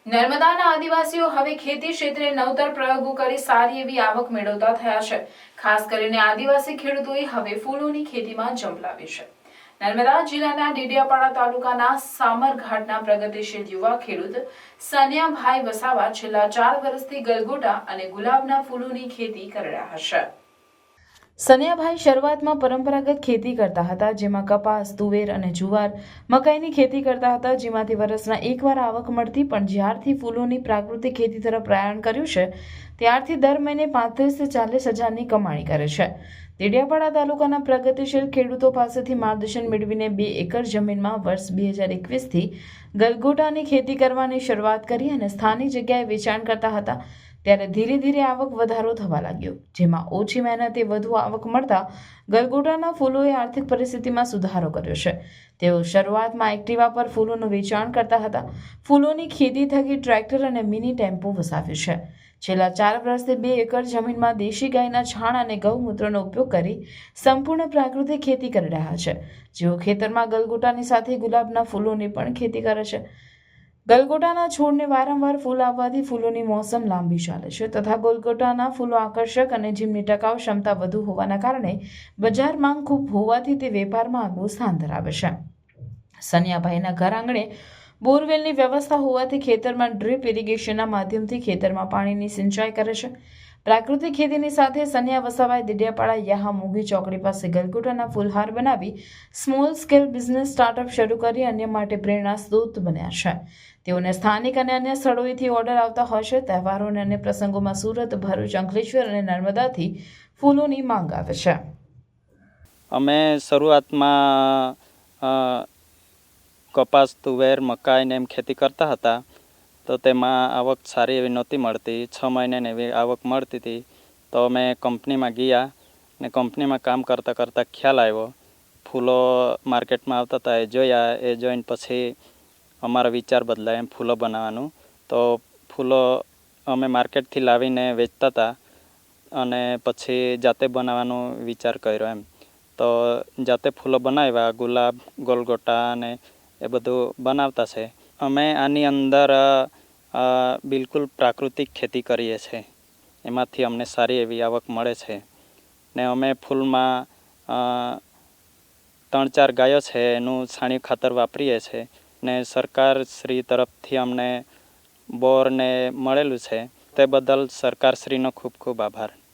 નર્મદાના આદિવાસીઓ હવે ખેતી ક્ષેત્રે નવતર પ્રયોગો કરી સારી એવી આવક મેળવતા થયા છે। ખાસ કરીને આદિવાસી ખેડૂતોએ હવે ફૂલોની ખેતીમાં ઝંપલાવી છે। નર્મદા જિલ્લાના ડેડિયાપાડા તાલુકાના સામરઘાટના પ્રગતિશીલ યુવા ખેડૂત સન્યાભાઈ વસાવા છેલ્લા 4 વર્ષથી ગલગોટા અને ગુલાબના ફૂલોની ખેતી કરી રહ્યા છે। સન્યાભાઈ શરૂઆતમાં પરંપરાગત ખેતી કરતા હતા, જેમાં કપાસ, તુવેર અને જુવાર, મકાઈની ખેતી કરતા હતા, જેમાંથી વર્ષના એકવાર આવક મળતી। પણ જ્યારથી ફૂલોની પ્રાકૃતિક ખેતી તરફ પ્રયાણ કર્યું છે, ત્યારથી દર મહિને 35 થી 40 હજારની કમાણી કરે છે। ડેડિયાપાડા તાલુકાના પ્રગતિશીલ ખેડૂતો પાસેથી માર્ગદર્શન મેળવીને 2 એકર જમીનમાં વર્ષ 2021થી ગલગોટાની ખેતી કરવાની શરૂઆત કરી અને સ્થાનિક જગ્યાએ વેચાણ કરતા હતા। ત્યારે ધીરે ધીરે આવક વધારો થવા લાગ્યો, જેમાં ઓછી મહેનતે વધુ આવક મળતા ગલગોટાના ફૂલોએ આર્થિક પરિસ્થિતિમાં સુધારો કર્યો છે। તેઓ શરૂઆતમાં એક્ટિવા પર ફૂલોનું વેચાણ કરતા હતા। ફૂલોની ખેતી થકી ટ્રેક્ટર અને મિની ટેમ્પો વસાવ્યો છે। છેલ્લા 4 વર્ષથી 2 એકર જમીનમાં દેશી ગાયના છાણ અને ગૌમૂત્રનો ઉપયોગ કરી સંપૂર્ણ પ્રાકૃતિક ખેતી કરી રહ્યા છે। જેઓ ખેતરમાં ગલગોટાની સાથે ગુલાબના ફૂલોની પણ ખેતી કરે છે। ગલગોટાના છોડને વારંવાર ફૂલ આવવાથી ફૂલોની મોસમ લાંબી ચાલે છે તથા ગલગોટાના ફૂલો આકર્ષક અને જેમની ટકાઉ ક્ષમતા વધુ હોવાના કારણે બજાર માંગ ખૂબ હોવાથી તે વેપારમાં આગવું સ્થાન ધરાવે છે। સન્યાભાઈના ઘર આંગણે બોરવેલની વ્યવસ્થા હોવાથી ખેતરમાં ડ્રીપ ઇરિગેશનના માધ્યમથી ખેતરમાં પાણીની સિંચાઈ કરે છે। પ્રાકૃતિક ખેતીની સાથે સન્યા વસાવાએ ડેડિયાપાડા યાહા મોગી ચોકડી પાસે ગલગોટાના ફૂલહાર બનાવી સ્મોલ સ્કેલ બિઝનેસ સ્ટાર્ટઅપ શરૂ કરી અન્ય માટે પ્રેરણા સ્ત્રોત બન્યા છે। તેઓને સ્થાનિક અને અન્ય સ્થળોએથી ઓર્ડર આવતા હોય છે। તહેવારો અને અન્ય પ્રસંગોમાં સુરત, ભરૂચ, અંકલેશ્વર અને નર્મદાથી ફૂલોની માંગ આવે છે। અમે શરૂઆતમાં કપાસ, તુવેર, મકાઈ ને એમ ખેતી કરતા હતા, તો તેમાં આવક સારી એવી નહોતી મળતી। 6 મહિને એવી આવક મળતી હતી, તો અમે કંપનીમાં ગયા ને કંપનીમાં કામ કરતાં કરતાં ખ્યાલ આવ્યો, ફૂલો માર્કેટમાં આવતા હતા, એ જોયા। એ જોઈને પછી અમારો વિચાર બદલાય એમ ફૂલો બનાવવાનું। તો ફૂલો અમે માર્કેટથી લાવીને વેચતા હતા અને પછી જાતે બનાવવાનો વિચાર કર્યો એમ। તો જાતે ફૂલો બનાવ્યા, ગુલાબ, ગલગોટા અને એ બધું બનાવતા છે। અમે આની અંદર બિલકુલ પ્રાકૃતિક ખેતી કરીએ છીએ, એમાંથી અમને સારી એવી આવક મળે છે ને અમે ફૂલમાં 3-4 ગાયો છે, એનું છાણિયું ખાતર વાપરીએ છીએ ને સરકાર શ્રી તરફથી અમને બોરને મળેલું છે, તે બદલ સરકારશ્રીનો ખૂબ ખૂબ આભાર।